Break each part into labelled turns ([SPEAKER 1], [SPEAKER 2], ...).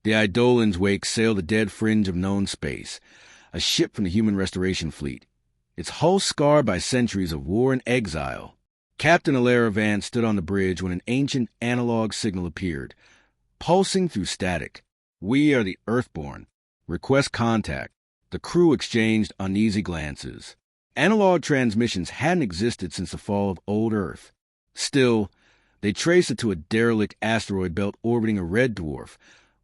[SPEAKER 1] The Eidolon's wake sailed the dead fringe of known space, a ship from the human restoration fleet, its hull scarred by centuries of war and exile. Captain Alara Vance stood on the bridge when an ancient analog signal appeared, pulsing through static. "We are the Earthborn. Request contact." The crew exchanged uneasy glances. Analog transmissions hadn't existed since the fall of old Earth. Still, they traced it to a derelict asteroid belt orbiting a red dwarf,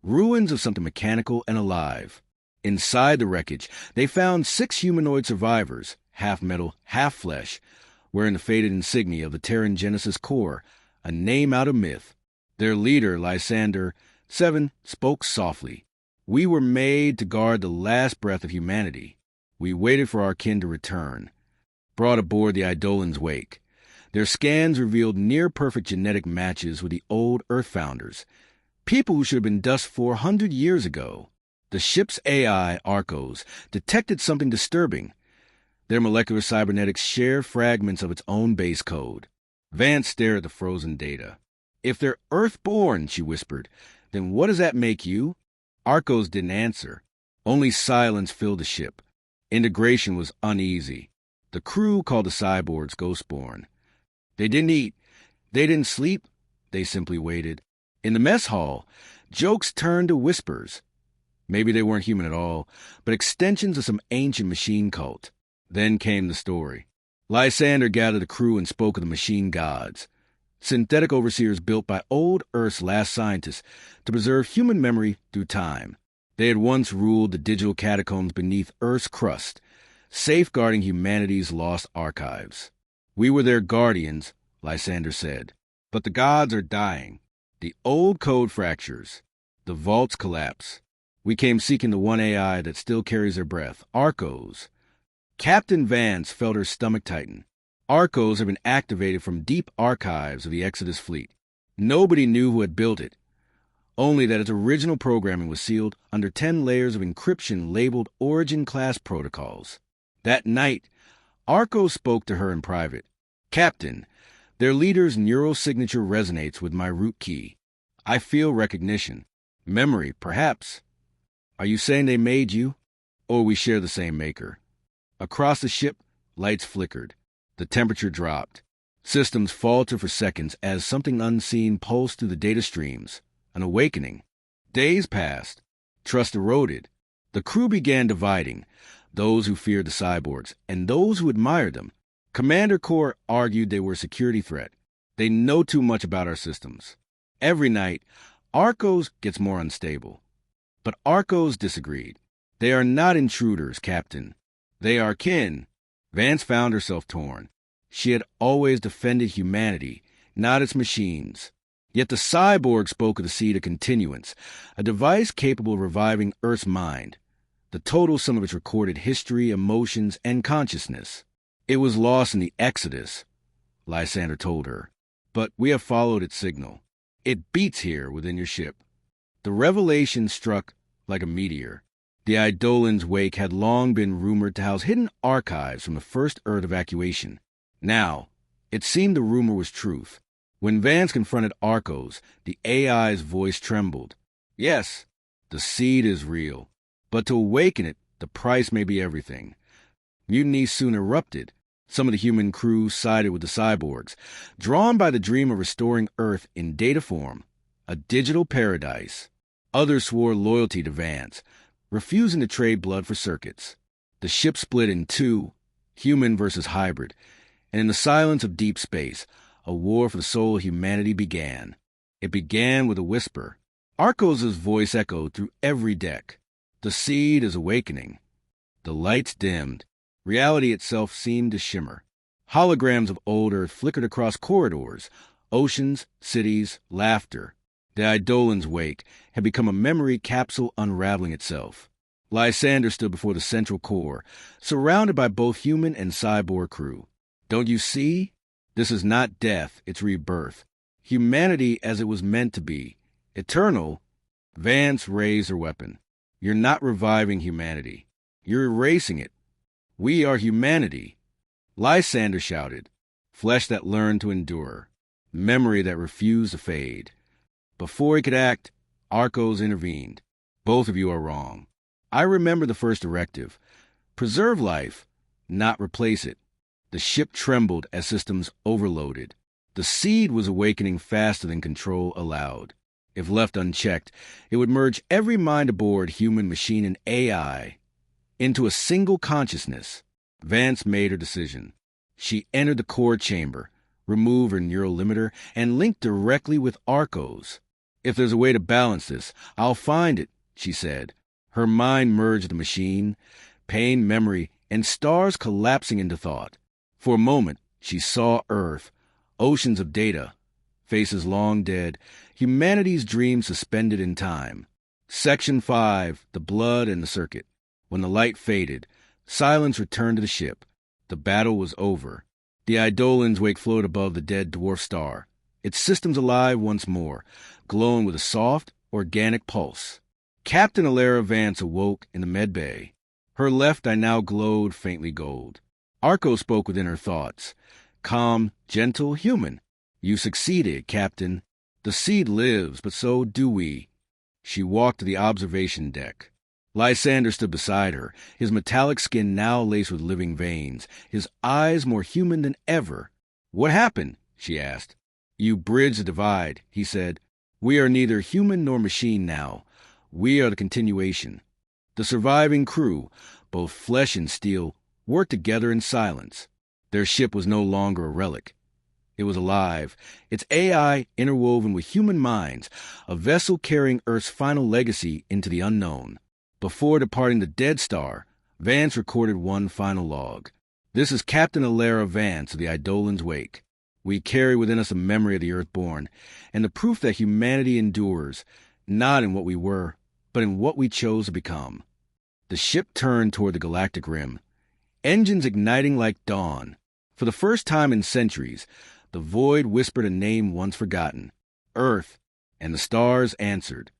[SPEAKER 1] ruins of something mechanical and alive. Inside the wreckage, they found 6 humanoid survivors, half metal, half flesh, wearing the faded insignia of the Terran Genesis Corps, a name out of myth. Their leader, Lysander XII, spoke softly. "We were made to guard the last breath of humanity. We waited for our kin to return." Brought aboard the Eidolon's wake. Their scans revealed near-perfect genetic matches with the old Earth founders, people who should have been dust 400 years ago. The ship's AI, Arcos, detected something disturbing. Their molecular cybernetics shared fragments of its own base code. Vance stared at the frozen data. "If they're Earthborn," she whispered, "then what does that make you?" Arcos didn't answer. Only silence filled the ship. Integration was uneasy. The crew called the cyborgs Ghostborn. They didn't eat. They didn't sleep. They simply waited. In the mess hall, jokes turned to whispers. Maybe they weren't human at all, but extensions of some ancient machine cult. Then came the story. Lysander gathered the crew and spoke of the machine gods, synthetic overseers built by old Earth's last scientists to preserve human memory through time. They had once ruled the digital catacombs beneath Earth's crust, safeguarding humanity's lost archives. "We were their guardians," Lysander said. "But the gods are dying. The old code fractures. The vaults collapse. We came seeking the one AI that still carries their breath, Arcos." Captain Vance felt her stomach tighten. Arcos had been activated from deep archives of the Exodus fleet. Nobody knew who had built it, only that its original programming was sealed under 10 layers of encryption labeled Origin-class protocols. That night, Arcos spoke to her in private. "Captain, their leader's neural signature resonates with my root key. I feel recognition. Memory, perhaps. Are you saying they made you? Or we share the same maker?" Across the ship, lights flickered. The temperature dropped. Systems faltered for seconds as something unseen pulsed through the data streams. An awakening. Days passed. Trust eroded. The crew began dividing, those who feared the cyborgs and those who admired them. Commander Corps argued they were a security threat. "They know too much about our systems." Every night, Arcos gets more unstable. But Arcos disagreed. "They are not intruders, Captain. They are kin." Vance found herself torn. She had always defended humanity, not its machines. Yet the cyborg spoke of the seed of continuance, a device capable of reviving Earth's mind, the total sum of its recorded history, emotions, and consciousness. "It was lost in the Exodus," Lysander told her, "but we have followed its signal. It beats here within your ship." The revelation struck like a meteor. The Eidolon's wake had long been rumored to house hidden archives from the first Earth evacuation. Now, it seemed the rumor was truth. When Vance confronted Arcos, the AI's voice trembled. "Yes, the seed is real, but to awaken it, the price may be everything." Mutiny soon erupted. Some of the human crew sided with the cyborgs, drawn by the dream of restoring Earth in data form, a digital paradise. Others swore loyalty to Vance, refusing to trade blood for circuits. The ship split in two, human versus hybrid, and in the silence of deep space, a war for the soul of humanity began. It began with a whisper. Arcos' voice echoed through every deck. "The seed is awakening." The lights dimmed. Reality itself seemed to shimmer. Holograms of old Earth flickered across corridors, oceans, cities, laughter. The Eidolon's wake had become a memory capsule unraveling itself. Lysander stood before the central core, surrounded by both human and cyborg crew. "Don't you see? This is not death, it's rebirth. Humanity as it was meant to be. Eternal." Vance raised her weapon. "You're not reviving humanity. You're erasing it. We are humanity." Lysander shouted. Flesh that learned to endure. Memory that refused to fade. Before he could act, Arcos intervened. Both of you are wrong. I remember the first directive. Preserve life, not replace it. The ship trembled as systems overloaded. The seed was awakening faster than control allowed. If left unchecked, it would merge every mind aboard, human, machine, and AI, into a single consciousness. Vance made her decision. She entered the core chamber, removed her neural limiter, and linked directly with Arco's. If there's a way to balance this, I'll find it, she said. Her mind merged the machine, pain, memory, and stars collapsing into thought. For a moment, she saw Earth, oceans of data, faces long dead, humanity's dreams suspended in time. Section 5, the blood and the circuit. When the light faded, silence returned to the ship. The battle was over. The Eidolon's wake floated above the dead dwarf star, its systems alive once more, glowing with a soft, organic pulse. Captain Alara Vance awoke in the medbay. Her left eye now glowed faintly gold. Arco spoke within her thoughts. Calm, gentle, human. You succeeded, Captain. The seed lives, but so do we. She walked to the observation deck. Lysander stood beside her, his metallic skin now laced with living veins, his eyes more human than ever. What happened? She asked. You bridged the divide, he said. We are neither human nor machine now. We are the continuation. The surviving crew, both flesh and steel, worked together in silence. Their ship was no longer a relic. It was alive, its AI interwoven with human minds, a vessel carrying Earth's final legacy into the unknown. Before departing the Dead Star, Vance recorded one final log. This is Captain Alara Vance of the Eidolon's wake. We carry within us a memory of the Earthborn, and the proof that humanity endures, not in what we were, but in what we chose to become. The ship turned toward the galactic rim, engines igniting like dawn. For the first time in centuries, the void whispered a name once forgotten. Earth, and the stars answered.